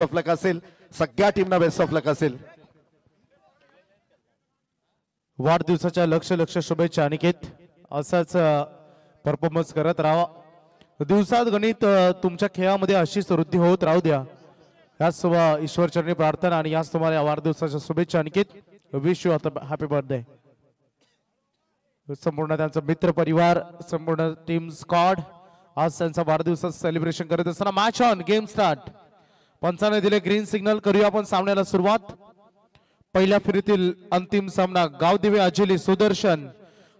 Of लक असेल, सगळ्या टीमना best of लक असेल. वाढदिवसाच्या लक्ष लक्ष शुभेच्छा अनिकेत. असाच परफॉर्मन्स करत राहा. दिवसात गणित तुमच्या खेळामध्ये अशीच वृद्धी होत राहू द्या. याच ईश्वरचरणी प्रार्थना आणि याच तुम्हाला वाढदिवसाच्या शुभेच्छा Aniket. Wish you happy birthday. संपूर्ण त्यांचा मित्र परिवार, संपूर्ण टीम स्क्वॉड आज त्यांचा वाढदिवसाचं सेलिब्रेशन करत असताना match on, game start. Panchane दिले ग्रीन सिग्नल. करूया आपण सामन्याला सुरुवात. पहिल्या फेरीतील अंतिम सामना गावदिवे अजिली सुदर्शन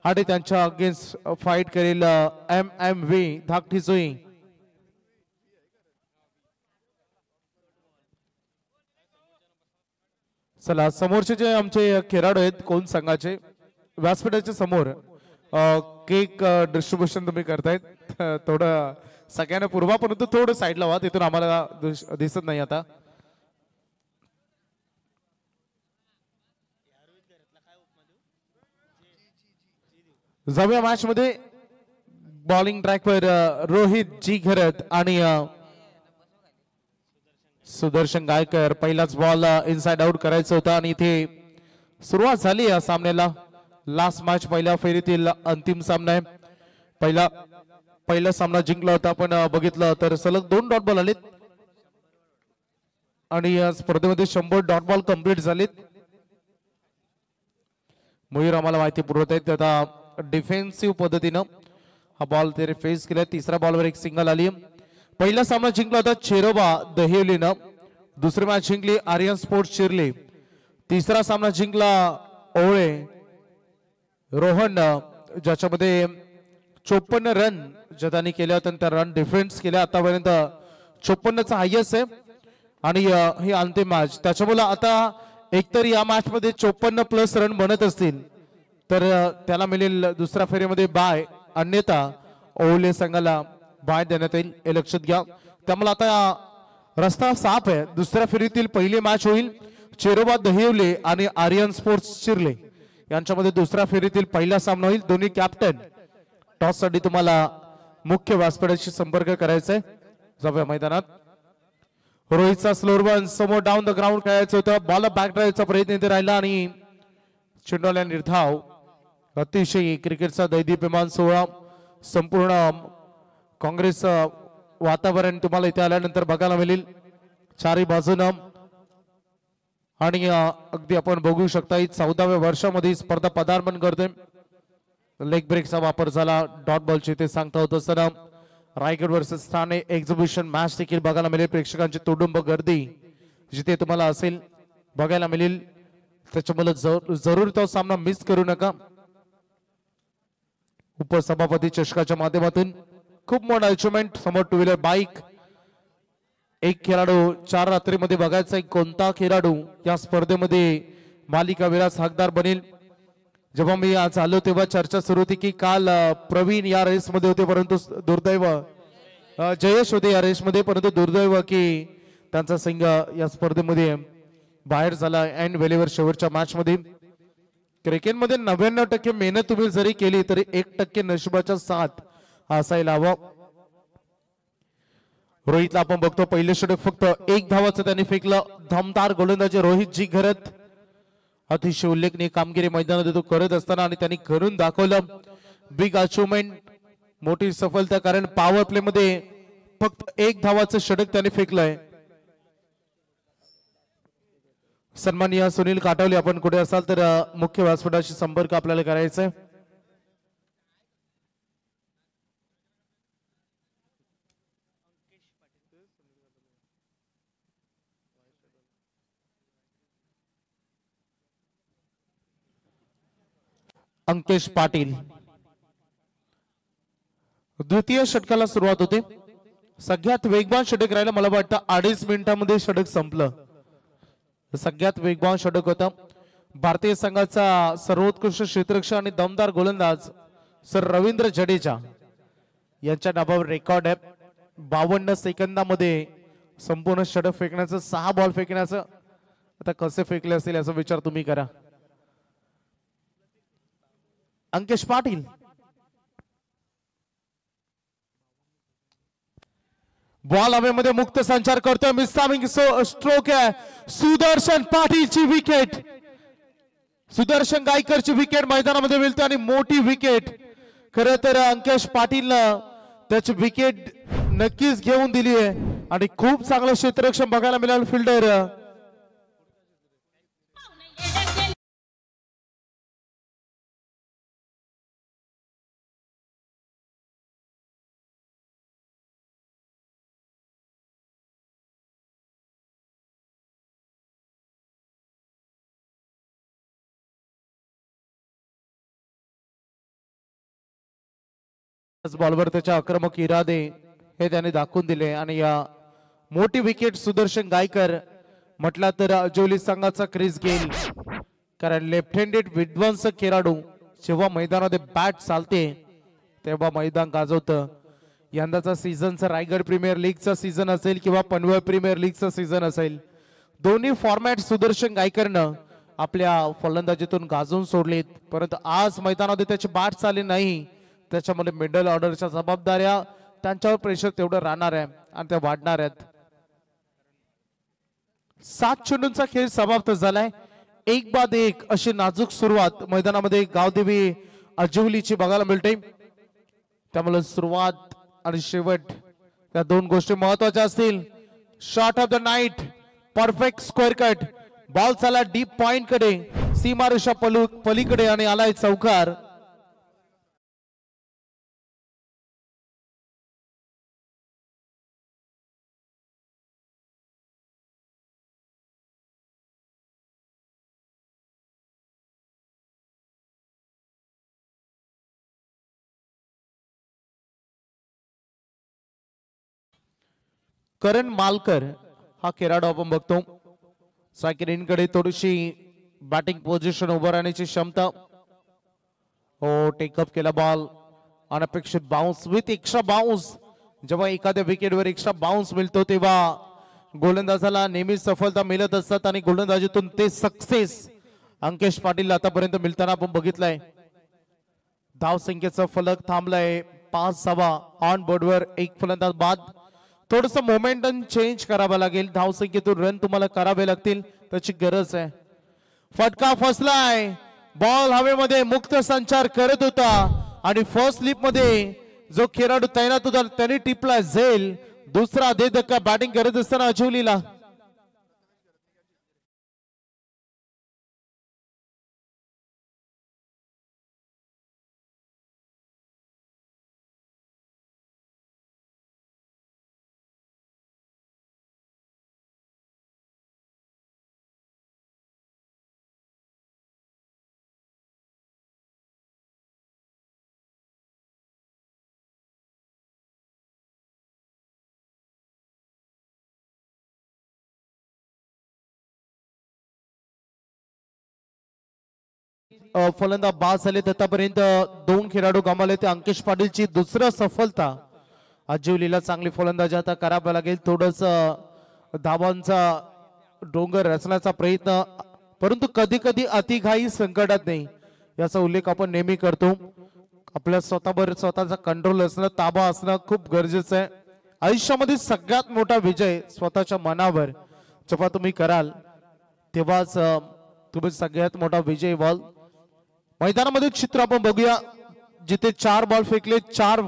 आणि त्यांच्या अगेन्स्ट फाईट करेल MMV धाकटी जुई. चला समोरचे जे आमचे खेळाडू आहेत कोण संघाचे व्यासपीठाच्या समोर केक डिस्ट्रीब्युशन तुम्ही करतायत थोडं सगळ्यांना पूर्वा, परंतु थोडं साईडला व्हा, तिथून आम्हाला दिसत नाही आता. जाऊया मॅच मध्ये. बॉलिंग ट्रॅकवर रोहित जी घरत आणि सुदर्शन गायकर. पहिलाच बॉल इनसाइड आउट करायचा होता आणि इथे सुरुवात झाली या सामन्याला. लास्ट मॅच पहिल्या फेरीतील अंतिम सामना आहे. पहिला सामना जिंकला होता आपण बघितलं तर सलग 2 डॉट बॉल आलेत आणि या स्पर्धेमध्ये 100 डॉट बॉल कंप्लीट झालेत. मयूर आम्हाला माहिती पुरवत आहेत. आता डिफेन्सिव्ह पद्धतीनं हा बॉल ते फेस केलाय. तिसऱ्या बॉलवर एक सिंगल आली. पहिला सामना जिंकला होता चेरोबा दहिवलीनं. दुसरी मॅच जिंकली आर्यन स्पोर्ट्स चिरले. तिसरा सामना जिंकला ओळे रोहन, ज्याच्यामध्ये 54 रन ज्यांनी केल्या होत्या त्या रन डिफेन्स केल्या. आतापर्यंत 54चा हायएस्ट आहे आणि ही अंतिम मॅच. त्याच्यामुळे आता एकतर या मॅच मध्ये 54+ रन बनत असतील तर त्याला मिळेल दुसऱ्या फेरीमध्ये बाय, अन्यथा ओवले संघाला बाय देण्यात येईल, हे लक्षात घ्या. त्यामुळे आता रस्ता साफ आहे. दुसऱ्या फेरीतील पहिली मॅच होईल चेरोबा दहिवले आणि आर्यन स्पोर्ट्स चिरले यांच्यामध्ये. दुसऱ्या फेरीतील पहिला सामना होईल. दोन्ही कॅप्टन टॉस साठी तुम्हाला मुख्य व्यासपीठाशी संपर्क करायचा आहे. जाऊया मैदानात. रोहितचा स्लोअर वन समोर डाऊन द ग्राउंड खेळायचं होतं. बॉल बॅक ड्राईव्हचा प्रयत्न इथे राहिला आणि चेंडूला निर्धाव. अतिशय क्रिकेटचा दैदीप्यमान सोहळा, संपूर्ण काँग्रेस वातावरण तुम्हाला इथे आल्यानंतर बघायला मिळेल चारही बाजूनं. आणि अगदी आपण बघू शकता 14व्या वर्षामध्ये स्पर्धा पदार्पण करते. लेग ब्रेकचा वापर झाला. डॉट बॉलची ते सांगता होत असताना Raigad versus Thane exhibition match देखील बघायला मिळेल. प्रेक्षकांची तुडुंब गर्दी जिथे तुम्हाला असेल बघायला मिळेल. त्याच्यामुळे जरूर तो सामना मिस करू नका. उपसभापती चषकाच्या माध्यमातून खूप मोठा अचिव्हमेंट. समोर 2 व्हीलर बाईक. एक खेळाडू 4 रात्रीमध्ये बघायचा आहे कोणता खेळाडू या स्पर्धेमध्ये मालिका विरास हकदार बनेल. जेव्हा मी आज आलो तेव्हा चर्चा सुरू होती की काल प्रवीण या रेस मध्ये होते, परंतु दुर्दैव जयेश होते या रेस मध्ये, परंतु दुर्दैव की त्यांचा संघ या स्पर्धेमध्ये बाहेर झाला एंड वेळेवर शेवटच्या मॅच मध्ये. क्रिकेटमध्ये 99% मेहनत तुम्ही जरी केली तरी 1% नशिबाचा साथ असायला हवा. रोहितला आपण बघतो पहिले षटक फक्त 1 धावाचं त्याने फेकलं. दमदार गोलंदाजी रोहित जी घरत. अतिशय उल्लेखनीय कामगिरी मैदानात तो करत असताना आणि त्यांनी करून दाखवलं. बिग अचिव्हमेंट, मोठी सफलता, कारण पॉवर प्ले मध्ये फक्त 1 धावाचं षटक त्याने फेकलंय. सन्माननीय सुनील काटवले, आपण कुठे असाल तर मुख्य व्यासपीठाशी संपर्क आपल्याला करायचा आहे. अंकेश पाटील. द्वितीय षटकाला सुरुवात होते. सगळ्यात वेगवान षटक राहिलं. मला वाटतं 2.5 मिनिटांमध्ये षटक संपलं. सगळ्यात वेगवान षटक होतं. भारतीय संघाचा सर्वोत्कृष्ट क्षेत्ररक्षक आणि दमदार गोलंदाज सर रवींद्र जडेजा यांच्या नावावर रेकॉर्ड आहे. 52 सेकंदामध्ये संपूर्ण षटक फेकण्याचं, 6 बॉल फेकण्याचं. आता कसे फेकले असतील याचा विचार तुम्ही करा. अंकेश पाटील बॉल हवेमध्ये मुक्त संचार करतोय मिसामिंग स्ट्रोक आहे सुदर्शन पाटीलची विकेट सुदर्शन गायकरची विकेट मैदानामध्ये मिळते आणि मोठी विकेट खरं तर अंकेश पाटीलनं त्याची विकेट नक्कीच घेऊन दिली आहे आणि खूप चांगलं क्षेत्ररक्षण बघायला मिळालं फिल्डर बॉलवर त्याचे आक्रमक इरादे हे त्याने दाखवून दिले आणि या मोठी विकेट सुदर्शन गायकर म्हटला तर अजोली संघाचा क्रीज घेईल कारण लेफ्ट हँडेड विध्वंसक खेळाडू जेव्हा मैदानामध्ये बॅट चालते तेव्हा मैदान गाजवतं यंदाचा सीझनचा रायगड प्रीमियर लीगचा सीझन असेल किंवा पनवेल प्रीमियर लीगचा सीझन असेल दोन्ही फॉर्मॅट सुदर्शन गायकरनं आपल्या फलंदाजीतून गाजवून सोडलेत परंतु आज मैदानामध्ये त्याची बॅट चालली नाही त्याच्यामध्ये मिडल ऑर्डरच्या जबाबदाऱ्या त्यांच्यावर प्रेशर तेवढं राहणार आहे आणि त्या वाढणार आहेत 7 चेंडूंचा खेळ समाप्त झालाय 1-1 अशी नाजूक सुरुवात मैदानामध्ये गावदेवी अजिवलीची बघायला मिळते त्यामुळे सुरुवात आणि शेवट या दोन गोष्टी महत्वाच्या असतील shot of the night perfect square cut ball चाला डीप पॉइंट कडे सीमारेषा पलीकडे आणि आलाय चौकार करण मालकर हा खेळाडू आपण बघतो सायकलिनकडे थोडीशी बॅटिंग पोझिशन उभं राहण्याची क्षमता हो टेकअप केला बॉल अनपेक्षित बाउन्स विथ एक्स्ट्रा बाउन्स जेव्हा एखाद्या विकेटवर एक्स्ट्रा बाउन्स मिळतो तेव्हा गोलंदाजाला नेहमीच सफलता मिळत असतात आणि गोलंदाजीतून ते सक्सेस अंकेश पाटील आतापर्यंत मिळताना आपण बघितलंय धावसंख्येचा फलक थांबलाय 5-6 ऑन बोर्डवर एक फलंदाज बाद थोडस मोमेंटम चेंज करावं लागेल धावसंख्येतून रन तुम्हाला करावे लागतील त्याची गरज आहे फटका फसलाय बॉल हवेमध्ये मुक्त संचार करत होता आणि फर्स्ट स्लिप मध्ये जो खेळाडू तैनात होता त्याने टिपला झेल दुसरा दे धक्का बॅटिंग करत असताना अजिवलीला फलंदाज बाद झाले आतापर्यंत 2 खेळाडू गमावले ते अंकेश पाटीलची दुसरा सफलता अजिवलीला चांगली फलंदाजी आता करावा लागेल थोडस धावांचा डोंगर रचण्याचा प्रयत्न परंतु कधी कधी अतिघाई संकटात नाही याचा उल्लेख आपण नेहमी करतो आपल्या स्वतःवर स्वतःचा कंट्रोल असणं ताबा असणं खूप गरजेचं आहे आयुष्यामध्ये सगळ्यात मोठा विजय स्वतःच्या मनावर जेव्हा तुम्ही कराल तेव्हाच तुम्ही सगळ्यात मोठा विजय व्हाल मैदानामध्ये चित्र आपण बघूया जिथे 4 बॉल फेकले 4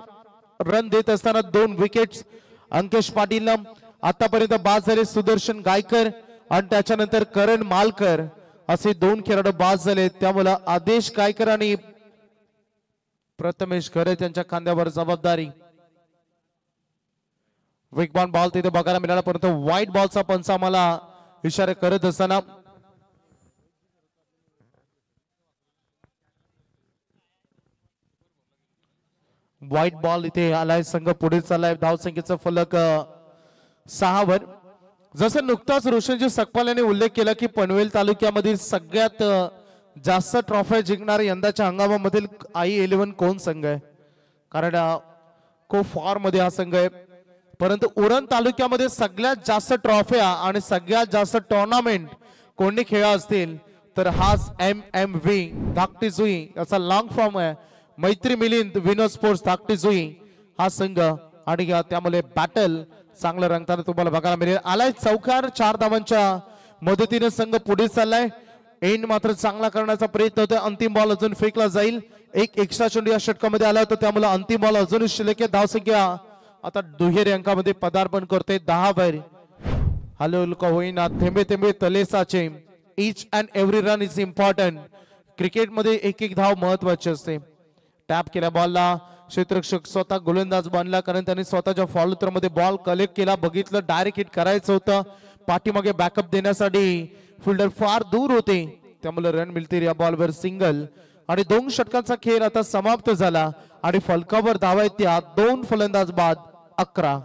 रन देत असताना 2 विकेट्स अंकेश पाटीलनं आतापर्यंत बाद झाले सुदर्शन गायकर आणि त्याच्यानंतर करण मालकर असे 2 खेळाडू बाद झाले त्यामुळे आदेश गायकर आणि प्रथमेश खरे त्यांच्या खांद्यावर जबाबदारी वेगवान बॉल तिथे बघायला मिळाला परंतु व्हाईट बॉलचा पंच आम्हाला इशारा करत असताना व्हाईट बॉल इथे आलाय संघ पुढे चाललाय धावसंख्येचा फलक 6 वर जसं नुकताच रोशनजी सकपाल यांनी उल्लेख केला की पनवेल तालुक्यामधील सगळ्यात जास्त ट्रॉफी जिंकणारे यंदाच्या हंगामामधील i11 कोण संघ आहे कारण खूप फॉर मध्ये हा संघ आहे परंतु उरण तालुक्यामध्ये सगळ्यात जास्त ट्रॉफ्या आणि सगळ्यात जास्त टुर्नामेंट कोणी खेळा असतील तर हाच MMV धाकटी जुई याचा लॉंग फॉर्म आहे मैत्री मिलिंद विनोद स्पोर्ट्स धाकटी जुई हा संघ आणि त्यामुळे बॅटल चांगलं रंगताना तुम्हाला बघायला मिळेल. आलाय चौकार 4 धावांच्या मदतीने संघ पुढे चाललाय. एंड मात्र चांगला करण्याचा प्रयत्न होतोय. अंतिम बॉल अजून फेकला जाईल. एक एक्स्ट्रा चेंडू या षटकामध्ये आला होता त्यामुळे अंतिम बॉल अजून शिल्लक आहे. धावसंख्या आता दुहेरी अंकामध्ये पदार्पण करते 10 वर. हलका होईना थेंबे थेंबे तले साचे. Each and every run is important. क्रिकेटमध्ये एक एक धाव महत्वाची असते. टॅप केल्या बॉलला क्षेत्ररक्षक स्वतः गोलंदाज बनला कारण त्यांनी स्वतःच्या फॉलो मध्ये बॉल कलेक्ट केला. बघितलं डायरेक्ट हिट करायचं होतं. पाठीमागे बॅकअप देण्यासाठी फिल्डर फार दूर होते त्यामुळे रन मिळतील. या बॉलवर सिंगल आणि 2 षटकांचा खेळ आता समाप्त झाला आणि फलकावर धावा आहेत त्या 2 फलंदाज बाद 11.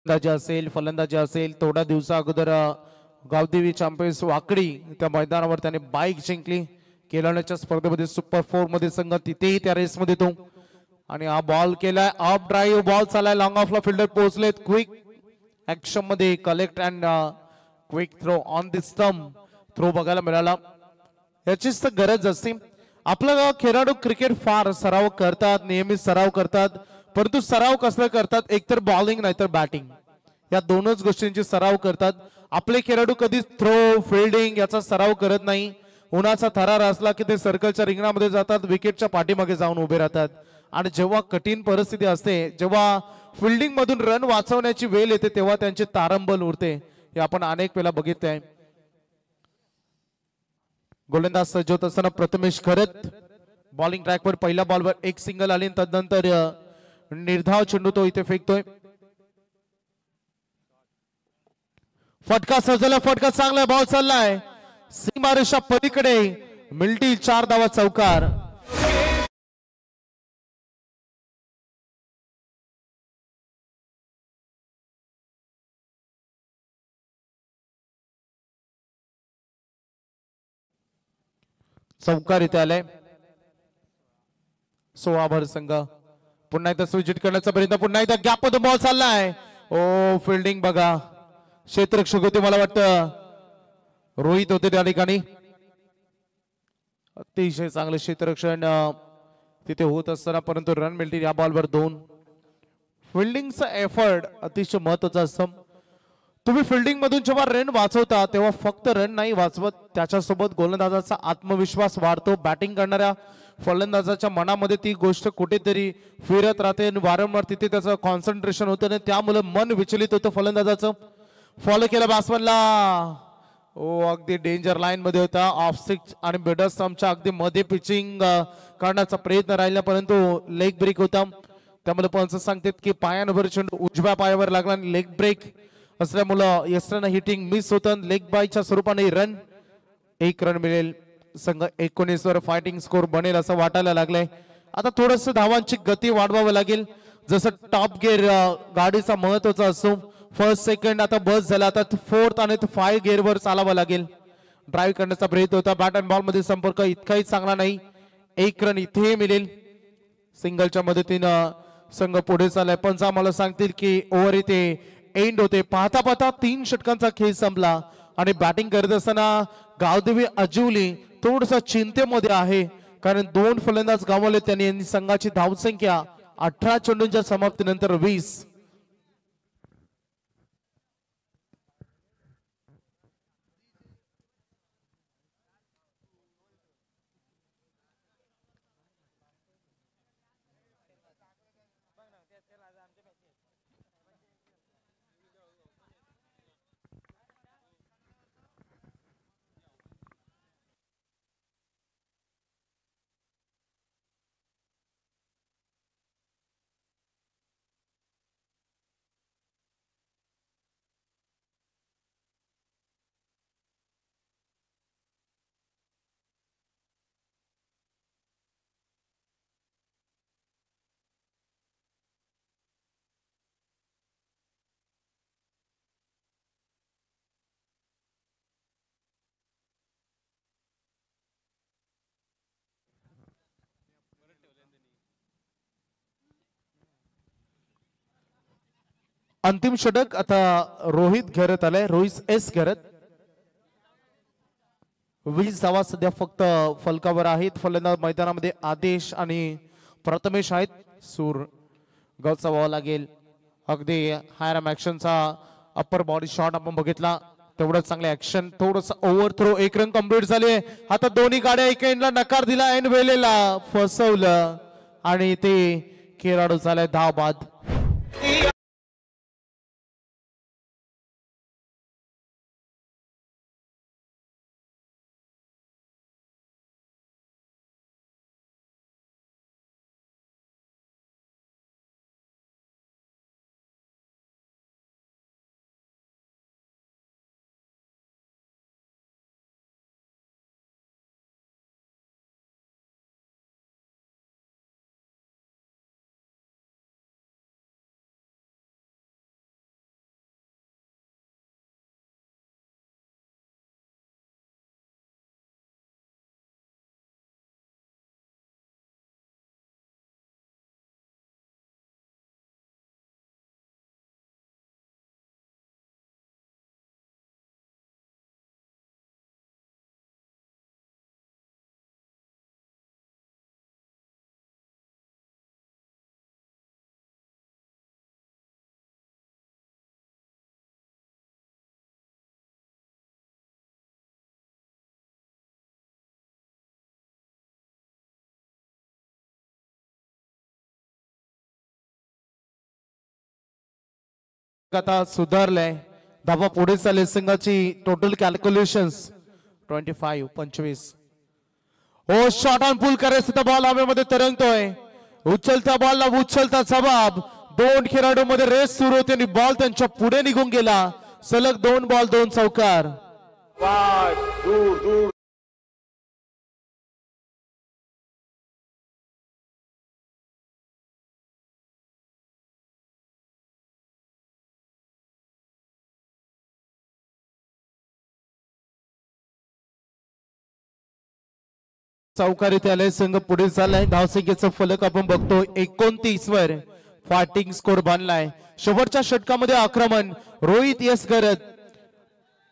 फलंदाजी असेल फलंदाजी असेल थोड्या दिवसा अगोदर गावदेवी चॅम्पियन्स वाकडी त्या मैदानावर त्याने बाईक जिंकली. केलाण्याच्या स्पर्धेमध्ये सुपर 4 मध्ये संघ तिथेही त्या रेस मध्ये तो आणि हा बॉल केलाय अप ड्राईव्ह बॉल चालाय लॉंग ऑफला फिल्डर पोहोचलेत. क्विक ऍक्शन मध्ये collect and quick throw on the stump throw बघायला मिळाला. याचीच तर गरज असते. आपला खेळाडू क्रिकेट फार सराव करतात नियमित सराव करतात परंतु सराव कसला करतात एकतर बॉलिंग नाहीतर बॅटिंग या दोनच गोष्टींची सराव करतात. आपले खेळाडू कधी थ्रो फिल्डिंग याचा सराव करत नाही. उन्हाचा थरार असला की ते सर्कलच्या रिंगणामध्ये जातात विकेटच्या पाठीमागे जाऊन उभे राहतात आणि जेव्हा कठीण परिस्थिती असते जेव्हा फिल्डिंग मधून रन वाचवण्याची वेळ येते तेव्हा त्यांचे तारंबळ उरते. हे आपण अनेक वेळा बघितले आहे. गोलंदाज सज्ज होत असताना प्रथमेश खरत बॉलिंग ट्रॅकवर पहिल्या बॉलवर एक सिंगल आली तदनंतर निर्धाव चेंडू तो इथे फेकतोय. फटका सजला फटका चांगला बॉल चाललाय सीमारेषा पलीकडे मिल्टी 4 धावा चौकार. चौकार इथे आलाय. 16 भर संघ पुन्हा एकदा स्विच करण्याचा प्रयत्न पुन्हा एकदा गॅप मध्ये बॉल चाललाय. ओ फिल्डिंग बघा क्षेत्ररक्षक होते मला वाटतं रोहित होते त्या ठिकाणी. अतिशय चांगलं क्षेत्ररक्षण तिथे होत असताना परंतु रन मिळतील या बॉलवर 2. फिल्डिंगचा एफर्ट अतिशय महत्वाचा असतो. तुम्ही फिल्डिंग मधून जेव्हा रन वाचवता तेव्हा फक्त रन नाही वाचवत त्याच्यासोबत गोलंदाजाचा आत्मविश्वास वाढतो. बॅटिंग करणाऱ्या फलंदाजाच्या मनामध्ये ती गोष्ट कुठेतरी फिरत राहते आणि वारंवार तिथे त्याचं कॉन्सन्ट्रेशन होतं आणि त्यामुळे मन विचलित होतं फलंदाजाचं. फॉलो केला बॅट्समनला ओ अगदी डेंजर लाईन मध्ये होता ऑफ स्टिक आणि मिडल स्टंपच्या अगदी मध्ये पिचिंग करण्याचा प्रयत्न राहिला परंतु लेग ब्रेक होता त्यामुळे पंच सांगतात की पायावर चेंडू उजव्या पायावर लागला आणि लेग ब्रेक असल्यामुळं यस्टर्न हिटिंग मिस होतं. लेग बायच्या स्वरूपाने रन 1 रन मिळेल. संघ 19 वर फायटिंग स्कोर बनेल असं वाटायला लागलंय. आता थोडस धावांची गती वाढवावं लागेल जसं टॉप गिअर गाडीचा महत्वाचा असतो. फर्स्ट सेकंड आता बस झाला आता 4th आणि 5 गिअर वर चालावं लागेल. ड्राईव्ह करण्याचा प्रयत्न होता बॅट अँड बॉल मध्ये संपर्क इतकाही चांगला नाही. 1 रन इथे मिळेल. सिंगलच्या मदतीनं संघ पुढे चाललाय. पंच आम्हाला सांगतील की ओव्हर इथे एंड होते. पाहता पाहता 3 षटकांचा खेळ संपला आणि बॅटिंग करत असताना गावदेवी अजिवली थोडस चिंतेमध्ये आहे कारण 2 फलंदाज गमावले त्यांनी. संघाची धावसंख्या 18 चेंडूंच्या समाप्तीनंतर 20. अंतिम षटक आता रोहित घरत आलाय, रोहित एस घरत. 20 धावा सध्या फक्त फलकावर आहेत. फलंदाज मैदानामध्ये आदेश आणि प्रथमेश आहेत. सूर गलचा व्हावा लागेल. अगदी हायरम ऍक्शनचा अप्पर बॉडी शॉट आपण बघितला, तेवढं चांगलं ऍक्शन. थोडस ओव्हर थ्रो, एक रन कंप्लीट झाले. आता दोन्ही गाड्या एक एंडला नकार दिला, एंड वेळेला फसवलं आणि ते खेळाडू झालाय धाव बाद. आता सुधारलंय, धावा पुढे चालले. संघाची total calculations 25. Oh shot on pull करायचं, बॉल हवेमध्ये तरंगतोय. उचलत्या बॉलला उचलता जबाब. दोन खेळाडूंमध्ये रेस सुरू होते आणि बॉल त्यांच्या पुढे निघून गेला. सलग 2 बॉल 2 चौकार. चौकारीत आले. संघ पुढे चाललाय. धावसंख्येचा फलक आपण बघतो 29 वर फायटिंग स्कोर बांधलाय. शेवटच्या षटकामध्ये आक्रमण रोहित यस करत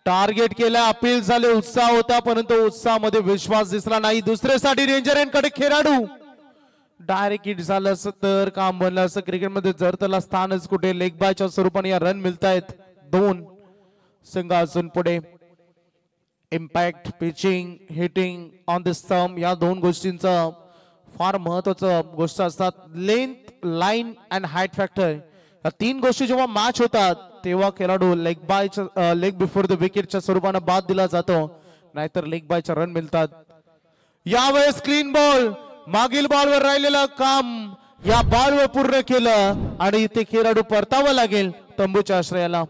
टार्गेट केला. अपील झाले, उत्साह होता, परंतु उत्साहामध्ये विश्वास दिसला नाही. दुसऱ्यासाठी रेंजर कडे खेळाडू डायरेक्ट हिट झालं असं तर काम बनलं असं. क्रिकेटमध्ये जर त्याला स्थानच कुठे. लेग बायच्या स्वरूपाने या रन मिळतायत 2. संघ अजून पुढे. Impact, pitching, hitting on the stump या 2 गोष्टींचं फार महत्वाचं गोष्ट असतात. Length, line and height factor या 3 गोष्टी जेव्हा मॅच होतात तेव्हा खेळाडू लेग बिफोर द विकेटच्या स्वरूपाने बाद दिला जातो, नाहीतर लेग बायच्या रन मिळतात. यावेळेस क्लीन बॉल, मागील बॉलवर राहिलेलं काम या बॉलवर पूर्ण केलं आणि इथे खेळाडू परतावा लागेल तंबूच्या आश्रयाला.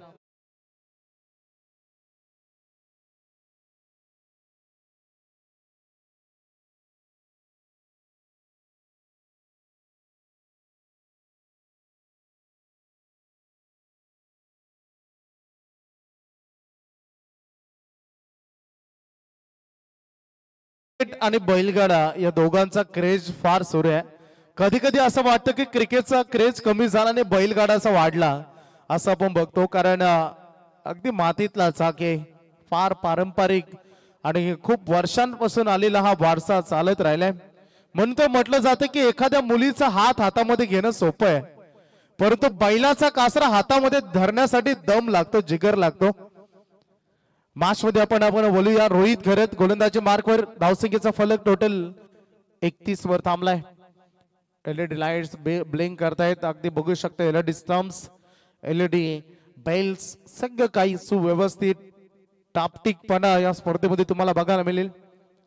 आणि बैलगाडा या दोघांचा क्रेज फार सुरू आहे. कधी कधी असं वाटतं की क्रिकेटचा क्रेज कमी झाला आणि बैलगाडाचा वाढला असं आपण बघतो. कारण अगदी मातीतला चाके फार पारंपरिक आणि खूप वर्षांपासून आलेला हा वारसा चालत राहिलाय. म्हणून तर म्हटलं जातं की एखाद्या मुलीचा हात हातामध्ये घेणं सोपं आहे, परंतु बैलाचा कासरा हातामध्ये धरण्यासाठी दम लागतो, जिगर लागतो. मॅच मध्ये आपण बोलूया. रोहित घरत गोलंदाजी मार्कवर. धावसंख्येचा फलक टोटल 31 वर थांबलाय. एलईडी लाईट्स ब्लिंक करतायत, अगदी बघू शकता. एलईडी स्टंप्स, एलईडी बेल्स सगळं काही सुव्यवस्थित टापटिकपणा या स्पर्धेमध्ये तुम्हाला बघायला मिळेल.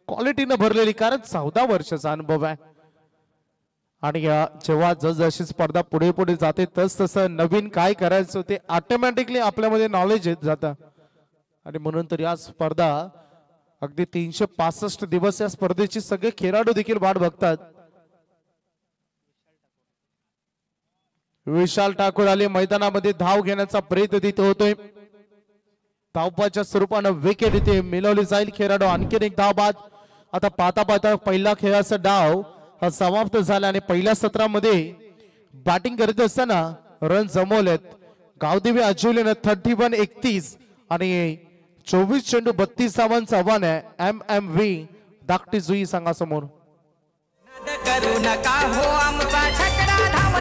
क्वालिटीनं भरलेली, कारण 14 वर्षाचा अनुभव आहे. आणि जेव्हा जशी स्पर्धा पुढे पुढे जाते तस तसं नवीन काय करायचं ते ऑटोमॅटिकली आपल्यामध्ये नॉलेज येत जातं. आणि म्हणून तर या स्पर्धा अगदी 365 दिवस या स्पर्धेची सगळे खेळाडू देखील वाट बघतात. विशाल ठाकूर आले मैदानामध्ये. धाव घेण्याचा प्रयत्न तिथे होतोय. धावपाच्या स्वरूपानं विकेट इथे मिळवली जाईल. खेळाडू आणखीन एक धाव बाद. आता पाहता पाहता पहिला खेळाचा डाव हा समाप्त झाला आणि पहिल्या सत्रामध्ये बॅटिंग करत असताना रन जमवलेत गावदेवी आजिवलेनं 31-31 आणि 24 चेंडू 32 धावांचं आव्हान आहे. MMV धाकटी जुई सांगा समोर. करू नका हो आमचा छकडा धाव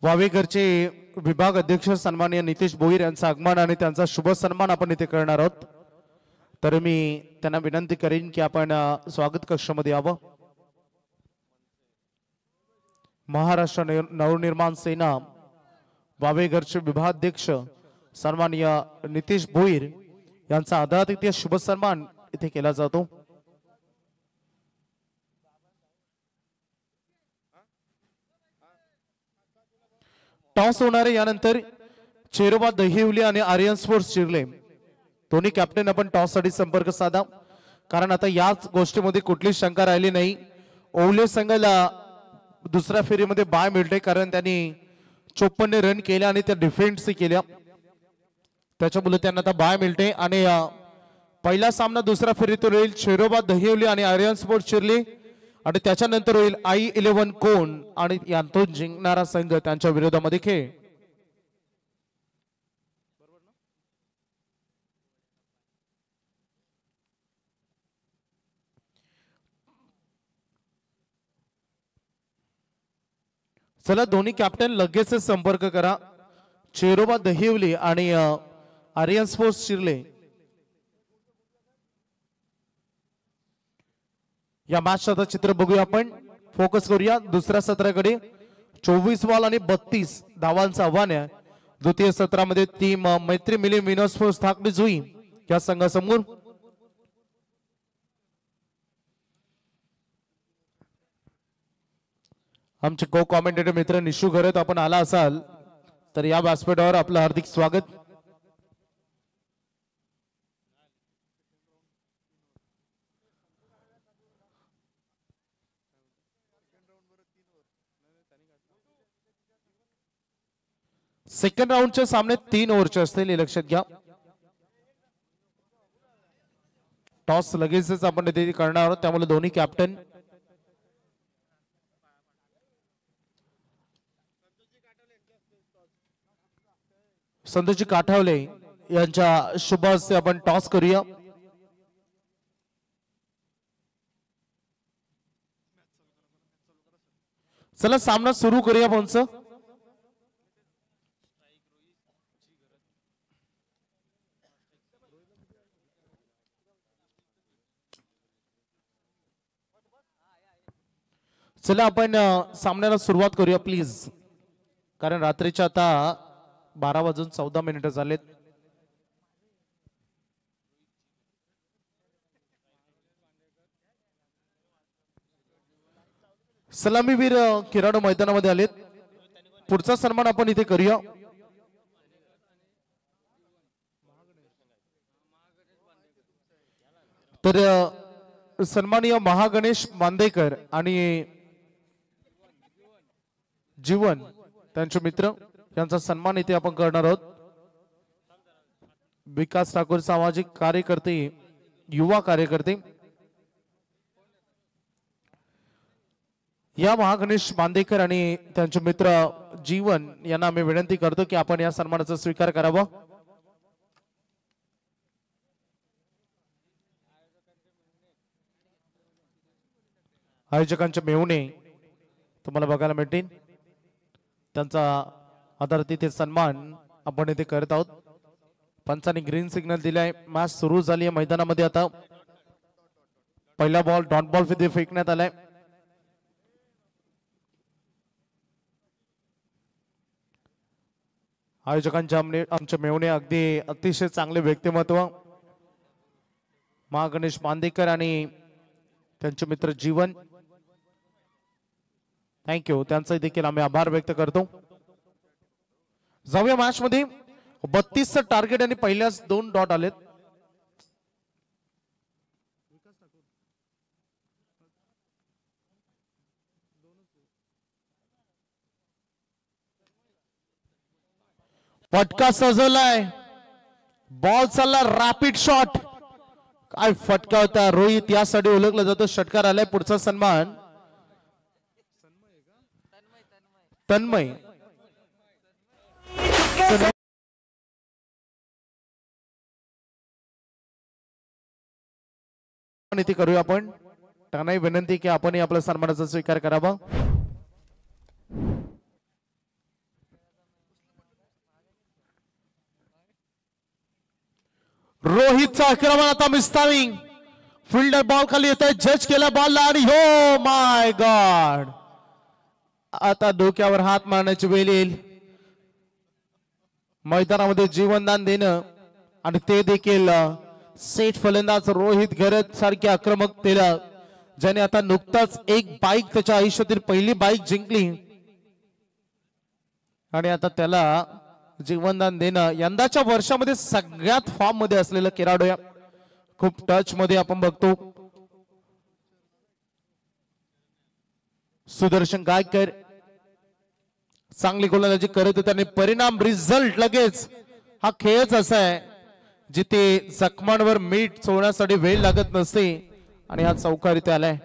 वावेकरचे विभाग अध्यक्ष सन्माननीय नितेश भोईर यांचं आगमन आणि त्यांचा शुभ सन्मान आपण इथे करणार आहोत. तर मी त्यांना विनंती करेन की आपण स्वागत कक्षामध्ये यावं. महाराष्ट्र नवनिर्माण सेना वावेघरचे विभागाध्यक्ष सन्माननीय नितेश भोईर यांचा आदरातिथ्य शुभ सन्मान इथे केला जातो. टॉस होणारे यानंतर चेरोबा दहिवली आणि आर्यन स्पोर्ट्स चिरले दोन्ही कॅप्टन आपण टॉस साठी संपर्क साधा, कारण आता याच गोष्टीमध्ये कुठलीच शंका राहिली नाही. ओवले संघाला दुसऱ्या फेरीमध्ये बाय मिळते, कारण त्यांनी 54 रन केल्या आणि त्या डिफेन्स केल्या, त्याच्यामुळे त्यांना आता बाय मिळते. आणि पहिला सामना दुसऱ्या फेरीतून होईल चेरोबा दहिवली आणि आर्यन स्पोर्ट्स चिरले, आणि त्याच्यानंतर होईल I11 कोण आणि यातून जिंकणारा संघ त्यांच्या विरोधामध्ये खेळ. चला दोन्ही कॅप्टन लगेच संपर्क करा. चेरोबा दहिवली आणि आर्यन स्पोर्ट्स चिरले या मॅचचं आता चित्र बघूया आपण. फोकस करूया दुसऱ्या सत्राकडे. 24 बॉल आणि 32 धावांचं आव्हान आहे. द्वितीय सत्रामध्ये टीम मैत्री मिली मिनोस्पोर्ट्स धाकटी जुई या संघासमोर. आमचे को कॉमेंटेटर मित्र निशू घरत आपण आला असाल तर या व्यासपीठावर आपलं हार्दिक स्वागत. सेकंड राऊंडचे सामने 3 ओव्हरचे असतील हे लक्षात घ्या. टॉस लगेचच आपण इथे करणार आहोत, त्यामुळे दोन्ही कॅप्टन संतोषजी काठावले यांच्या शुभ हस्ते आपण टॉस करूया. चला सामना सुरू करूया. फोनचं चला आपण सामन्याला सुरुवात करूया प्लीज, कारण रात्रीच्या आता 12:14 झालेत. सलामीवीर खेळाडू मैदानामध्ये आलेत. पुढचा सन्मान आपण इथे करूया. तर सन्माननीय महागणेश मांदेकर आणि जीवन त्यांचे मित्र यांचा सन्मान इथे आपण करणार आहोत. विकास ठाकूर सामाजिक कार्यकर्ते युवा कार्यकर्ते या महागणेश बांदेकर आणि त्यांचे मित्र जीवन यांना आम्ही विनंती करतो की आपण या सन्मानाचा स्वीकार करावा। आयोजकांचे मेहुणे तुम्हाला बघायला मिळतील, त्यांचा आदर तिथे सन्मान आपण इथे करत आहोत। पंचांनी ग्रीन सिग्नल दिलाय, मॅच सुरू झाली आहे मैदानामध्ये। आता पहिला बॉल डॉट बॉल इथे फेकण्यात आलाय। आयोजकांच्या आमचे मेहुणे अगदी अतिशय चांगले व्यक्तिमत्व महागणेश बांदेकर आणि त्यांचे मित्र जीवन, थँक्यू, त्यांचा देखील आम्ही आभार व्यक्त करतो। जाऊया मॅच मध्ये। 32 टार्गेट आणि पहिल्याच 2 डॉट आलेत। फटका सजवलाय, बॉल चालला रॅपिड शॉट, काय फटका होता। रोहित यासाठी ओळखला जातो, षटकार आलाय। पुढचा सन्मान तन्मय इथे करूया आपण। त्यांनाही विनंती की आपण आपल्या सन्मानाचा स्वीकार करावा। रोहितचा आक्रमण आता मिस्ताविंग, फिल्डर बॉल खाली येतोय, जज केला बॉलला आणि हो माय गॉड, आता डोक्यावर हात मारण्याची वेळ येईल। मैदानामध्ये जीवनदान देणं आणि ते देखील सेट फलंदाज रोहित घरत सारख्या आक्रमकतेला, ज्याने आता नुकताच एक बाईक त्याच्या आयुष्यातील पहिली बाईक जिंकली आणि आता त्याला जीवनदान देणं। यंदाच्या वर्षामध्ये सगळ्यात फॉर्म मध्ये असलेलं खेळाडू, खूप टच मध्ये आपण बघतो। सुदर्शन गायकर चांगली गोलंदाजी करत होते आणि परिणाम रिझल्ट लगेच। हा खेळच असा आहे जिथे जखमांवर मीठ चोळण्यासाठी वेळ लागत नसते आणि हा चौकार इथे आलाय।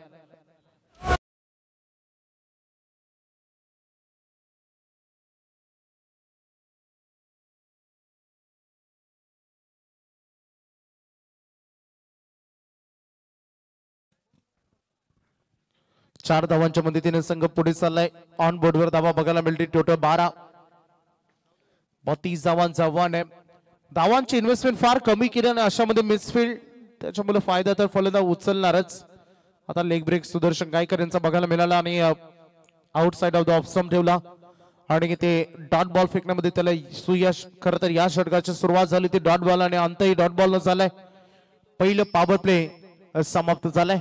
चार धावांच्या मदतीने संघ पुढे चाललाय। ऑन बोर्डवर धावा बघायला मिळते, टोटल 12। 32 धावांचा आव्हान आहे। धावांची इन्व्हेस्टमेंट फार कमी केली आणि अशामध्ये मिसफील्ड, त्याच्यामुळे फायदा तर फलंदाज उचलणारच। आता लेग ब्रेक सुदर्शन गायकर यांचा बघायला मिळाला आणि outside of the off stump ठेवला आणि ते डॉट बॉल फेकण्यामध्ये त्याला सुयश। खरं तर या षटकाची सुरुवात झाली ती डॉट बॉल आणि अंतही डॉट बॉल झालाय। पहिलं पॉवर प्ले समाप्त झालाय।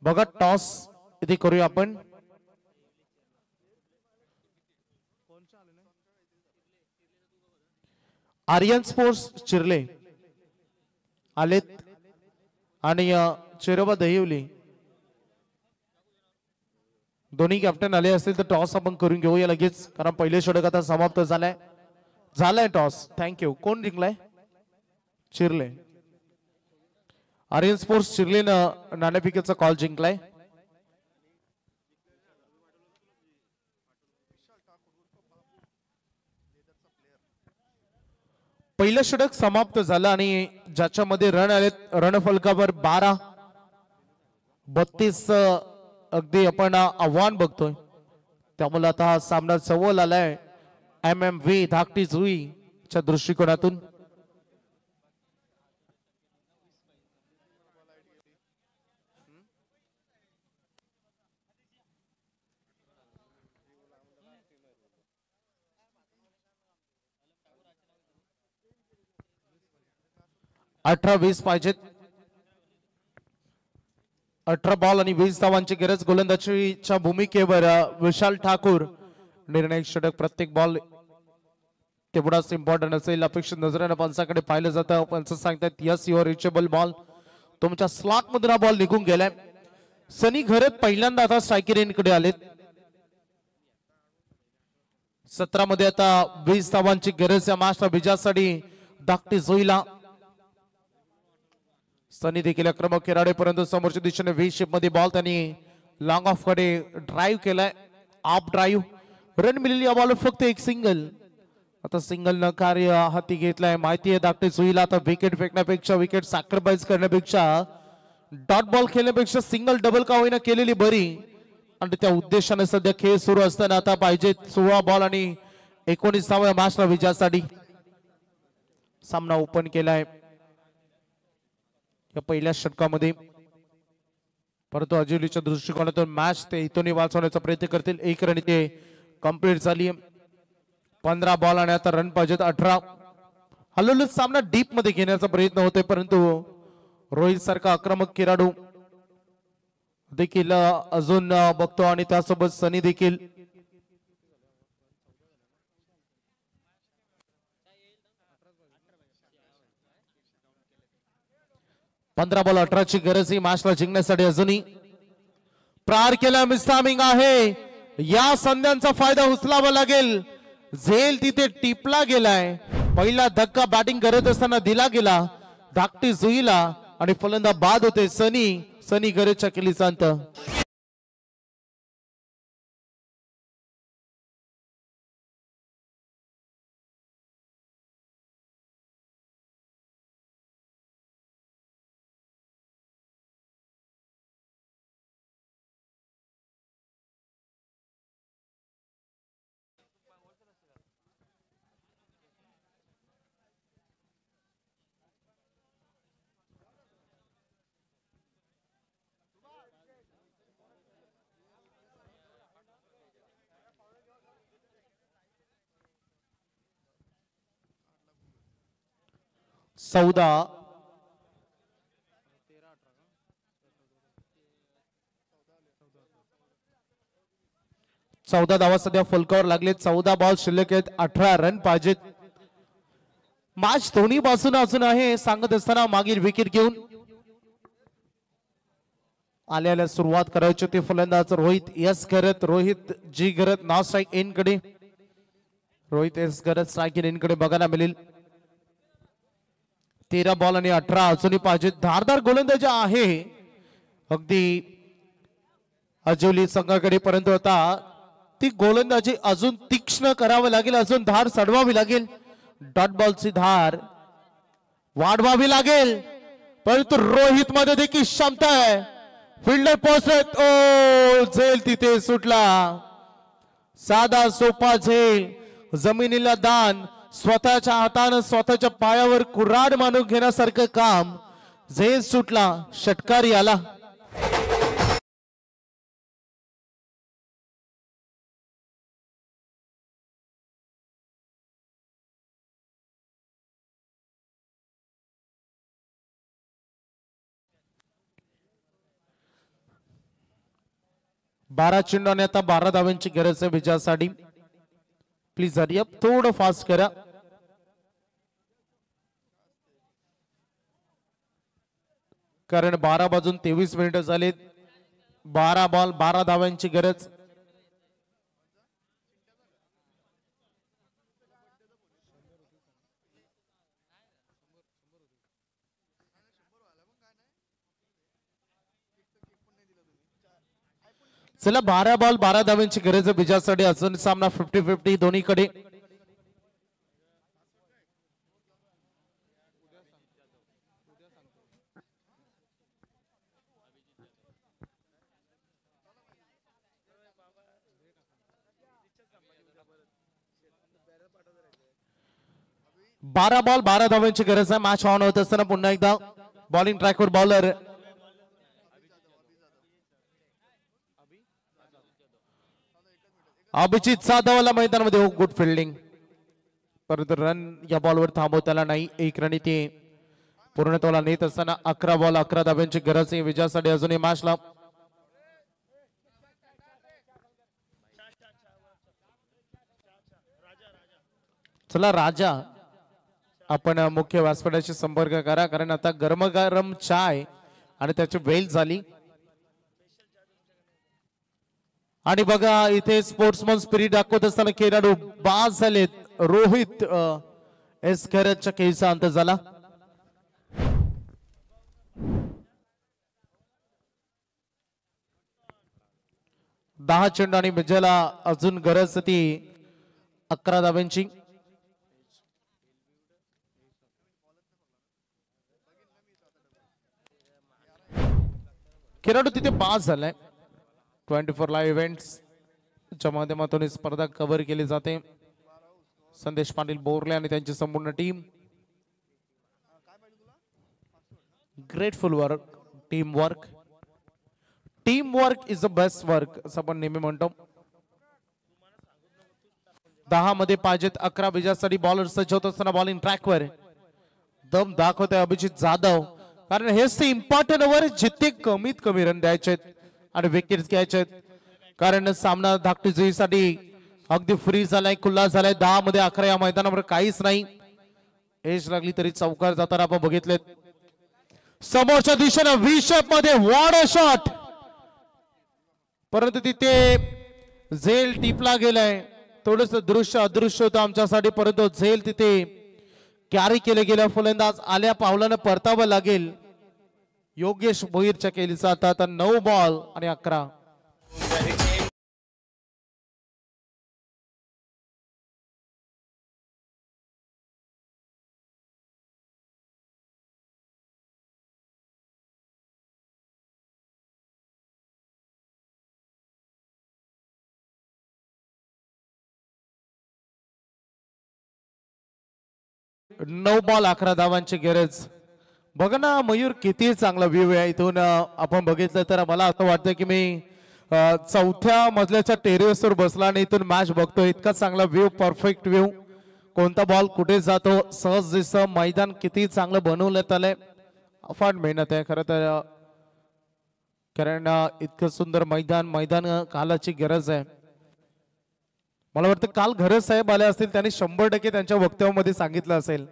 बघा टॉस इथे करूया आपण। आर्यन स्पोर्ट्स चिरले आलेत आणि चेरोबा दहिवली दोन्ही कॅप्टन आले असतील तर टॉस आपण करून घेऊया लगेच, कारण पहिले षटक आता समाप्त झालाय टॉस। थँक्यू। कोण जिंकलाय? चिरले। आर्यन स्पोर्ट्स चिरलेनं नाणेफेकीचा कॉल जिंकलाय। पहिलं षटक समाप्त झालं आणि ज्याच्यामध्ये रन आलेत रणफलकावर 12। 32 अगदी आपण आव्हान बघतोय, त्यामुळे आता हा सामना जवळ आलाय MMV धाकटी जुईच्या दृष्टिकोनातून। अठरा 20 पाहिजेत। 18 बॉल आणि 20 धावांची गरज। गोलंदाजीच्या भूमिकेवर विशाल ठाकूर। निर्णायक षटक प्रत्येक बॉल तेवढाच इम्पॉर्टंट असेल अपेक्षित नजरेनं पंचाकडे पाहिलं जातं। पंच सांगतात यस युअर रिचेबल बॉल, तुमच्या स्लॉट मधून हा बॉल निघून गेलाय। सनी घरत पहिल्यांदा आता स्ट्रायकर रेंजकडे आलेत। 17 मध्ये आता 20 धावांची गरज या मॅचला विजयासाठी धाकटी जोईला. सनी देखील आक्रमक खेळाडू परंतु समोरच्या दिशेने व्ही शेप मध्ये बॉल त्यांनी लॉंग ऑफ कडे ड्राईव्ह केलाय. ऑफ ड्राईव्ह रन मिळाली या बॉल फक्त एक सिंगल. आता सिंगल न कार्य हाती घेतलाय. माहिती आहे धाकटे सुईला आता विकेट फेकण्यापेक्षा विकेट सॅक्रिफाईस करण्यापेक्षा डॉट बॉल खेळण्यापेक्षा सिंगल डबल का होईना केलेली बरी. आणि त्या उद्देशाने सध्या खेळ सुरू असताना आता पाहिजे 16 बॉल आणि 19व्या मॅचला विजयासाठी सामना ओपन केलाय या पहिल्या षटकामध्ये. परंतु अजिवलीच्या दृष्टिकोनातून मॅच ते इथून वाचवण्याचा प्रयत्न करतील. 1 रन ते कंप्लीट झाली. 15 बॉल आणि आता रन पाहिजेत 18. हळूहळू सामना डीप मध्ये घेण्याचा प्रयत्न होतोय परंतु रोहित सारखा आक्रमक खेळाडू देखील अजून बघतो आणि त्यासोबत सनी देखील. पंधरा बॉल 18ची गरज ही मॅचला जिंकण्यासाठी. अजूनही प्रहार केला मिस्टामिंग आहे. या संध्यांचा फायदा उचलावा लागेल. झेल तिथे टिपला गेलाय. पहिला धक्का बॅटिंग करत असताना दिला गेला धाकटी जुईला आणि फलंदाज बाद होते सनी गरजच्या केलीचा अंत. चौदा 14 धावा सध्या फलकावर लागले. 14 बॉल शिल्लक आहेत. 18 रन पाहिजेत. मॅच दोन्ही बाजून अजून आहे सांगत असताना मागील विकेट घेऊन आल्याला सुरुवात करायची होती फलंदाज रोहित एस करत. रोहित जी करत नाव स्ट्राईक इन कडे. रोहित एस करत स्ट्राईक इन कडे बघायला मिळेल. 13 बॉल आणि 18 अजूनही पाहिजे. धारदार गोलंदाजी आहे अगदी अजोली संघाकडे परंतु आता ती गोलंदाजी अजून तीक्ष्ण करावं लागेल. अजून धार चढवावी लागेल. डॉट बॉलची धार वाढवावी लागेल. परंतु रोहित मध्ये देखील क्षमता आहे. फिल्डर पोहोचत. ओ झेल तिथे सुटला. साधा सोपा झेल. जमिनीला दान. स्वतःच्या हातानं स्वतःच्या पायावर कुऱ्हाड मानून घेण्यासारखं काम. झेल सुटला. षटकारी आला. बारा चेंडूने आता 12 धावांची गरज आहे विजयासाठी. Please hurry up. थोडं फास्ट करा. कारण 12 वाजून 23 मिनिटं झालेत. 12 बॉल 12 धावांची गरज. चला 12 बॉल 12 धावांची गरज आहे विजयासाठी. अजून सामना 50-50 दोन्हीकडे. बारा बॉल 12 धावांची गरज आहे. मॅच ऑन होत असताना पुन्हा एकदा बॉलिंग ट्रॅकवर बॉलर अभिजित जाधवला मैदानामध्ये. हो गुड फिल्डिंग परंतु रन या बॉलवर थांबवताना नाही. 1 रन ते पूर्णत्वाला नेत असताना 11 बॉल 11 धावांची गरज आहे विजयासाठी अजूनही मॅचला. चला राजा आपण मुख्य व्यासपीठाशी संपर्क करा कारण आता गरम चाय आणि त्याची वेल झाली. आणि बघा इथे स्पोर्ट्समन स्पिरिट दाखवत असताना खेळाडू बाद झालेत. रोहित एस खैरतच्या खेळीचा अंत झाला. दहा चेंडू आणि विजयाला अजून गरज ती 11 धाव्यांची. खेळाडू तिथे पास झालाय. 24 लाईव्ह इव्हेंट्स च्या माध्यमातून ही स्पर्धा कव्हर केली जाते. संदेश पाटील बोरले आणि त्यांची संपूर्ण team. Grateful work, team work. Team work is the best work असं आपण नेहमी म्हणतो. 10 मध्ये पाहिजेत 11 विजयासाठी. बॉलर सज्ज होत असताना बॉलिंग ट्रॅकवर दम दाखवते अभिजित जाधव. कारण हेच ते इम्पॉर्टंट ओव्हर जिथे कमीत कमी रन द्यायचे आणि विकेट घ्यायचे. कारण सामना धाकटी जुईसाठी अगदी फ्री झालाय, खुल्ला झालाय. 10 मध्ये 11 या मैदानावर काहीच नाही. एज लागली तरी चौकार जाताना आपण बघितलेत. समोरच्या दिशेने व्ही शेप मध्ये वॉड शॉट, परंतु तिथे झेल टिपला गेलाय. थोडस दृश्य अदृश्य होतं आमच्यासाठी, परंतु झेल तिथे कॅरी केले गेल्या. फलंदाज आल्या पावलानं परतावं लागेल. योगेश भोईरच्या केलीचा आता 9 बॉल आणि 11. नऊ बॉल 11 धावांची गरज. बघा ना मयूर, किती चांगला व्ह्यू आहे इथून. आपण बघितलं तर मला असं वाटतं की मी 4थ्या मजल्याच्या टेरेसवर बसला आणि इथून मॅच बघतो. इतका चांगला व्ह्यू, परफेक्ट व्ह्यू. कोणता बॉल कुठे जातो सहज दिसतं. मैदान किती चांगलं बनवण्यात आलंय. अफाट मेहनत आहे खरं तर, कारण इतकं सुंदर मैदान कालाची गरज आहे. मला वाटतं काल घरज साहेब आले असतील, त्यांनी 100% त्यांच्या वक्तव्यामध्ये सांगितलं असेल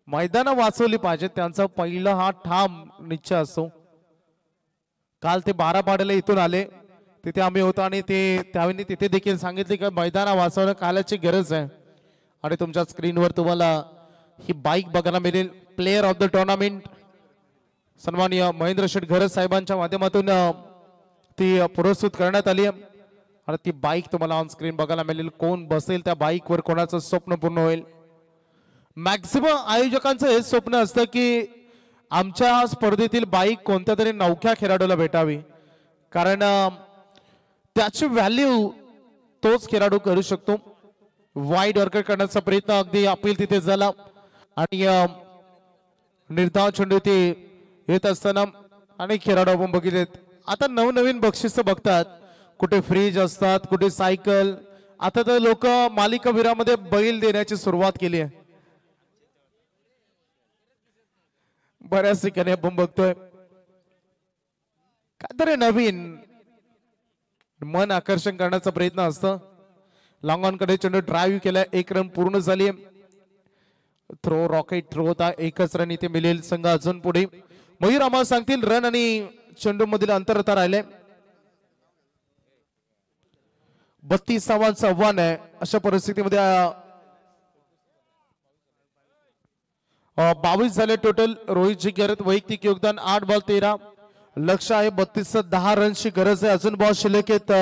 मैदानं वाचवली पाहिजे. त्यांचा पहिला हा ठाम निश्चय असतो. काल ते 12 पाड्याला इथून आले, तिथे आम्ही होतो आणि ते त्यावेळी तिथे देखील सांगितले की मैदाना वाचवणं कालाची गरज आहे. आणि तुमच्या स्क्रीनवर तुम्हाला ही बाईक बघायला मिळेल. प्लेयर ऑफ द टुर्नामेंट सन्माननीय महेंद्र शेठ घरज साहेबांच्या माध्यमातून ती पुरस्कृत करण्यात आली आहे. आणि ती बाईक तुम्हाला ऑन स्क्रीन बघायला मिळेल. कोण बसेल त्या बाईकवर कोणाचं स्वप्न पूर्ण होईल. मॅक्सिमम आयोजकांचं हेच स्वप्न असतं की आमच्या स्पर्धेतील बाईक कोणत्या तरी नवख्या खेळाडूला भेटावी, कारण त्याची व्हॅल्यू तोच खेळाडू करू शकतो. वाईड वर्कआउट करण्याचा प्रयत्न अगदी अपील तिथे झाला आणि निर्धाव चेंडू ते येत असताना अनेक खेळाडू आपण बघितलेत. आता नवनवीन बक्षीस बघतात, कुठे फ्रीज असतात, कुठे सायकल. आता तर लोक मालिकावीरामध्ये बैल देण्याची सुरुवात केली आहे. बऱ्याच ठिकाणी आपण बघतोय काहीतरी नवीन मन आकर्षण करण्याचा प्रयत्न असतं. लॉंग ऑन कडे चेंडू ड्राईव्ह केलाय. 1 रन पूर्ण झाली. थ्रो रॉकेट थ्रो होता. 1च रन इथे मिळेल. संघ अजून पुढे. मयूर आम्हाला सांगतील रन आणि चेंडू मधील अंतर आता राहिले. 32 आव्हान आहे. अशा परिस्थितीमध्ये 22 झाले टोटल. रोहितची गरज वैयक्तिक योगदान 8 बॉल 13. लक्ष आहे 32. 10 रनची गरज आहे. अजून बॉल शिल्लक आहेत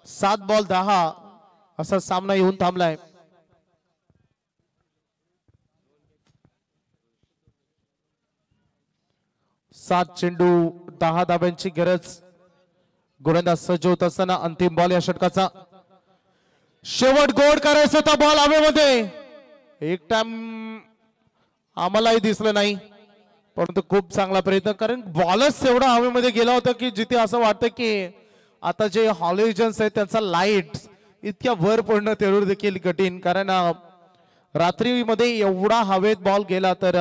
7 बॉल 10 असा सामना येऊन थांबलाय. सात चेंडू 10 धाब्यांची गरज. गोलंदाज सज्ज होत असताना अंतिम बॉल या षटकाचा. शेवट गोड करायचा होता बॉल हवेमध्ये. एक टाइम आम्हालाही दिसलं नाही, परंतु खूप चांगला प्रयत्न, कारण बॉलच एवढा हवेमध्ये गेला होता की जिथे असं वाटतं की आता जे हॉलिजन्स आहेत त्यांचा लाईट इतक्या वर पडणं तेवढं देखील कठीण. कारण रात्रीमध्ये एवढा हवेत बॉल गेला तर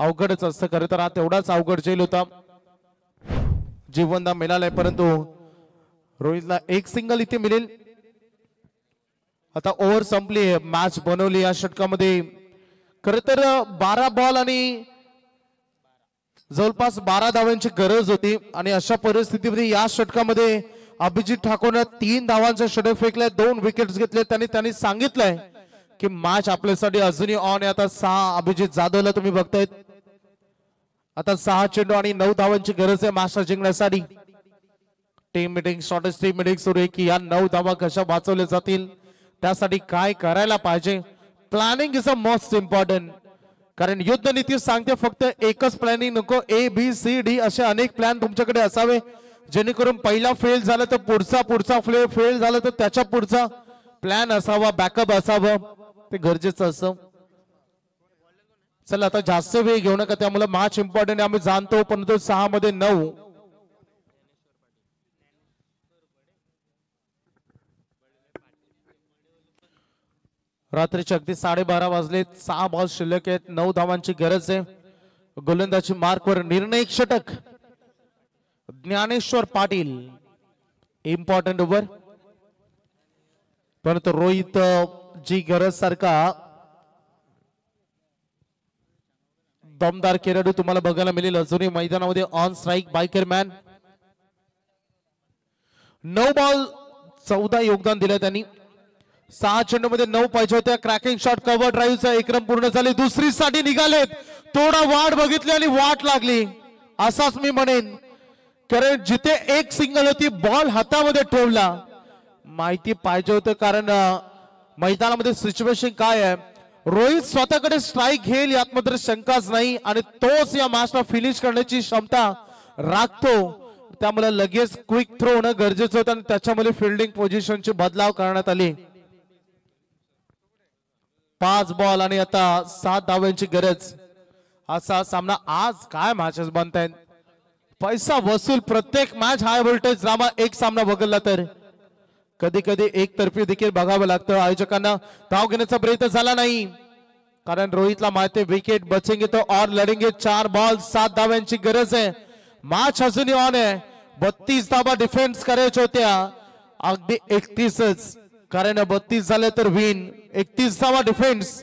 अवघडच असतं. खरं तर हा तेवढाच अवघड झेल होता. जीवनदान मिळालाय, परंतु रोहितला 1 सिंगल इथे मिळेल. आता ओव्हर संपली, मॅच बनवली या षटकामध्ये. खर तर 12 बॉल आणि जवळपास 12 धावांची गरज होती आणि अशा परिस्थितीमध्ये या षटकामध्ये अभिजित ठाकूरने 3 धावांचे षटक फेकले, 2 विकेट्स घेतले. त्यांनी सांगितलंय की मॅच आपल्यासाठी अजूनही ऑन आहे. आता 6 अभिजित जाधवला तुम्ही बघताय. आता 6 चेंडू आणि 9 धावांची गरज आहे मॅच जिंकण्यासाठी. Team meeting shortest team meeting सुरू आहे की या 9 धावा कशा वाचवल्या जातील, त्यासाठी काय करायला पाहिजे. Planning is a most important. कारण युद्ध नीती सांगते फक्त एकच प्लॅनिंग नको, ABCD असे अनेक प्लॅन तुमच्याकडे असावे, जेणेकरून पहिला फेल झाला तर पुढचा फेल झाला तर त्याच्या पुढचा प्लॅन असावा, बॅकअप असावं, ते गरजेचं असतं. चला आता जास्त वेळ घेऊ नका, त्यामुळे मॅच इम्पॉर्टंट आम्ही जाणतो. परंतु 6 मध्ये 9 रात्रीचे अगदी 12:30 वाजले. 6 बॉल शिल्लक आहेत, 9 धावांची गरज आहे. गोलंदाजी मार्कवर निर्णायक षटक ज्ञानेश्वर पाटील, इम्पॉर्टंट ओव्हर. परंतु रोहित जी गरज सारखा दमदार खेळाडू तुम्हाला बघायला मिळेल अजूनही मैदानामध्ये on strike. Biker man 9 ball 14 योगदान दिलं त्यांनी. 6 चेंडू मध्ये 9 पाहिजे होत्या. क्रॅकिंग शॉट कव्हर ड्राईव्हचा एक रन पूर्ण झाले. दुसरी साठी निघालेत, थोडा वाट बघितली आणि वाट लागली असाच मी म्हणेन. कारण जिथे एक सिंगल होती बॉल हातामध्ये ठेवला, माहिती पाहिजे होतं. कारण मैदानामध्ये सिच्युएशन काय आहे, रोहित स्वतःकडे स्ट्राईक घेईल यात मात्र शंकाच नाही, आणि तोच या मॅचला फिनिश करण्याची क्षमता राखतो. त्यामुळे लगेच क्विक थ्रो होणं गरजेचं होतं आणि त्याच्यामध्ये फिल्डिंग पोझिशनची बदलाव करण्यात आली. 5 बॉल आणि आता 7 धावांची गरज. असा सामना आज काय मॅचेस बनतायत, पैसा वसूल. प्रत्येक मॅच हाय व्होल्टेज ड्रामा. एक सामना बघितला तर कधी कधी एकतर्फी देखील बघावं लागतं. आयोजकांना धाव घेण्याचा प्रयत्न झाला नाही, कारण रोहितला माहिती विकेट बचेंगे तो और लढेंगे. 4 बॉल 7 धावांची गरज आहे. मॅच अजूनही ऑन आहे. 32 धावा डिफेन्स करायच्या होत्या, अगदी 31च, कारण 32 झाले तर विन. 31 धावा डिफेन्स,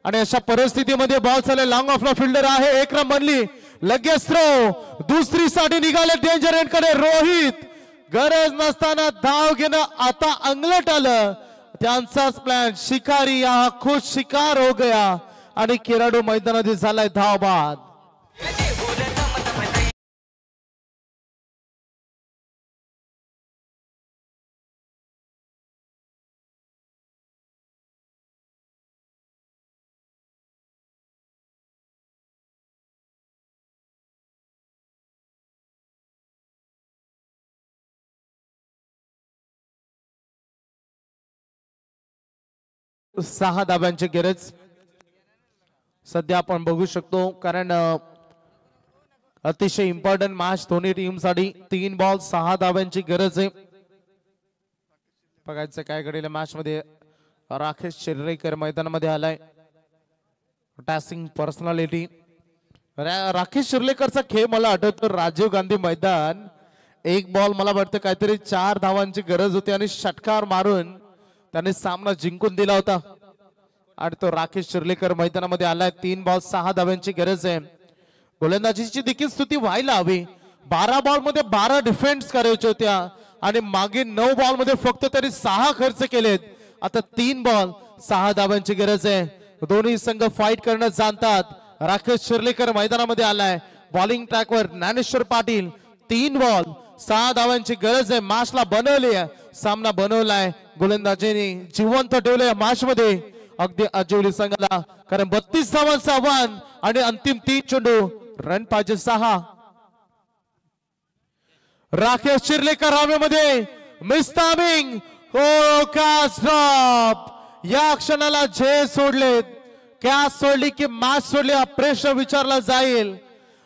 आणि अशा परिस्थितीमध्ये बॉल चालले. लॉंग ऑफला फिल्डर आहे, एक रन बनली. लगेच थ्रो, दुसरी साठी निघाले डेंजर एंड कडे. रोहित गरज नसताना धाव घेणं आता अंगलट आलं. त्यांचाच प्लॅन शिकारी हा खुश शिकार हो गया, आणि खेळाडू मैदानात झालाय धाव बाद. सहा धाब्यांची गरज सध्या आपण बघू शकतो, कारण अतिशय इम्पॉर्टंट मॅच दोन्ही टीम साठी. 3 बॉल 6 धाब्यांची गरज आहे. बघायचं काय घडेल मॅच मध्ये. राकेश शिर्रेकर मैदानामध्ये आलाय, टॅसिंग पर्सनॅलिटी. राकेश शिर्लेकरचा खेळ मला आठवतो राजीव गांधी मैदान. 1 बॉल मला वाटतं काहीतरी 4 धावांची गरज होती आणि षटकार मारून त्याने सामना जिंकून दिला होता. आणि तो राकेश शिर्लेकर मैदानामध्ये आलाय. 3 बॉल 6 धाव्यांची गरज आहे. गोलंदाजीची देखील स्तुती व्हायला हवी. 12 बॉल मध्ये 12 डिफेन्स करायच्या होत्या आणि मागे 9 बॉल मध्ये फक्त तरी 6 खर्च केलेत. आता 3 बॉल 6 धाव्यांची गरज आहे. दोन्ही संघ फाईट करणं जाणतात. राकेश शिर्लेकर मैदानामध्ये आलाय. बॉलिंग ट्रॅकवर ज्ञानेश्वर पाटील. 3 बॉल 6 धाव्यांची गरज आहे. मॅचला बनवली आहे, सामना बनवलाय. गोलंदाजीने जिवंत ठेवलंय मॅच मध्ये अगदी अजिवली संघाला, कारण 32 धावांचं आव्हान आणि अंतिम 3 चेंडू. रन पाहिजे 6. राकेश शिर्लेकर हवेमध्ये मिस्तामिंग. हो कॅच ड्रॉप. या क्षणाला जे सोडले, कॅच सोडली की मॅच सोडली हा प्रश्न विचारला जाईल.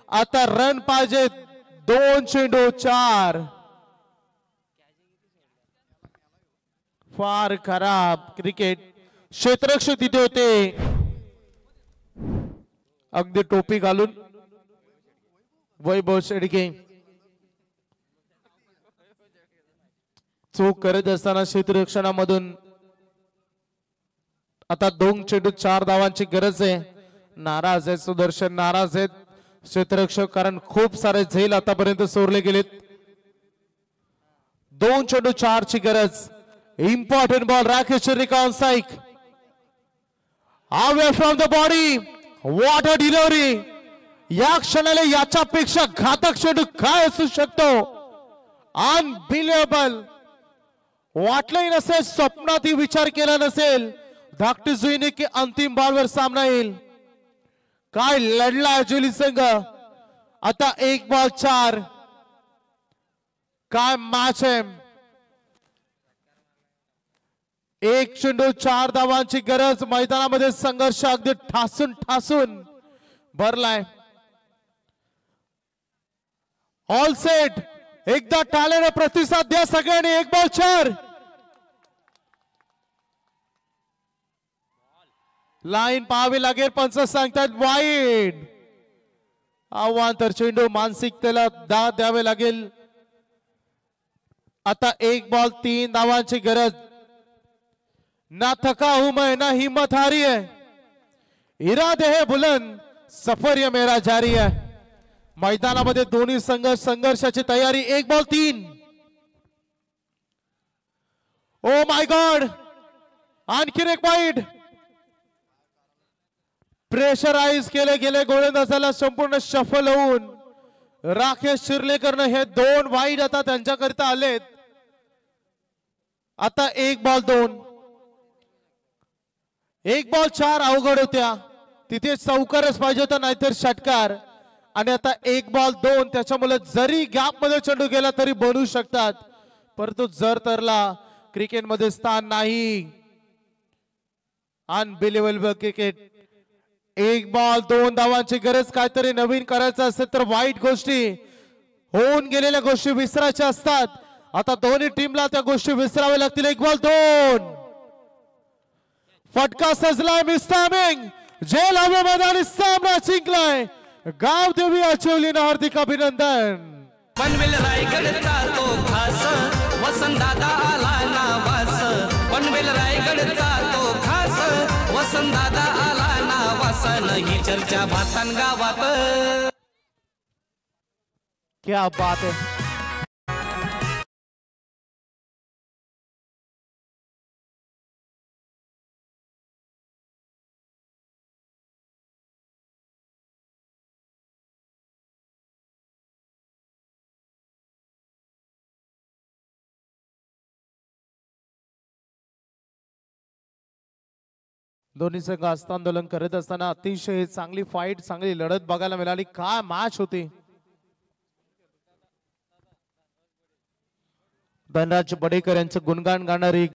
आता रन पाहिजे 2 चेंडू 4. फार खराब क्रिकेट. क्षेत्ररक्षक तिथे होते अगदी टोपी घालून. वैभव शेडके चूक करत असताना क्षेत्ररक्षणामधून आता 2 चेंडू 4 धावांची गरज आहे. नाराज आहेत सुदर्शन, नाराज आहेत क्षेत्ररक्षक, कारण खूप सारे झेल आतापर्यंत सोडले गेलेत. 2 चेंडू 4 ची गरज. Important ball Rakesh Shirdikar on strike. Away from the body. What a delivery. या क्षणाला याच्यापेक्षा घातक चेंडू काय असू शकतो. अनबिलिव्हेबल. वाटलंही नसेल, स्वप्नातही विचार केला नसेल धाकटी जुईने की अंतिम बॉलवर सामना येईल. काय लढला जुली संघ. आता 1 बॉल 4. काय मॅच आहे. 1 चेंडू 4 धावांची गरज. मैदानामध्ये संघर्ष अगदी ठासून ठासून भरलाय. All set. एकदा टाळ्याने प्रतिसाद द्या सगळ्यांनी. 1 बॉल 4. लाईन पाहावी लागेल. पंच सांगतात वाईड. आव्हांतर चेंडू. मानसिकतेला दाद द्यावे लागेल. आता 1 बॉल 3 धावांची गरज. ना थका हूं मैं ना हिम्मत हारी है. इरादे है बुलंद सफर ये मेरा जारी है. मैदानामध्ये दोन्ही संघ संघर्षाची तयारी. 1 बॉल 3. Oh my God. आणखीन एक वाईड. प्रेशराइज केले गेले गोलंदाजाला संपूर्ण शफल होऊन राकेश शिर्लेकरनं हे 2 वाईड आता त्यांच्याकरिता आलेत. आता 1 बॉल 2. 1 बॉल 4 अवघड होत्या. तिथे चौकारच पाहिजे होता, नाहीतर षटकार. आणि आता 1 बॉल 2. त्याच्यामुळे जरी गॅप मध्ये चेंडू गेला तरी बनवू शकतात, परंतु जर तरला क्रिकेटमध्ये स्थान नाही. Unbelievable cricket. 1 बॉल 2 धावांची गरज. काहीतरी नवीन करायचं असेल तर वाईट गोष्टी, होऊन गेलेल्या गोष्टी विसरायच्या असतात. आता दोन्ही टीमला त्या गोष्टी विसराव्या लागतील. 1 बॉल 2. फटका सजलाय. Miss timing. जेल हवे मैदानी सामना जिंकलाय गाव देवी आचवलीनं. हार्दिक अभिनंदन. पनवेल रायगडचा तो खास वसंतदादा आला नावास. पनवेल रायगडचा तो खास वसंतदादा आला नावास. ही चर्चा भातान गावात. क्या बात है. दोन्ही संघ हस्तांदोलन करत असताना अतिशय चांगली फाईट, चांगली लढत बघायला मिळाली. काय मॅच होती. धनराज बडेकर यांचं गुणगान गाणारी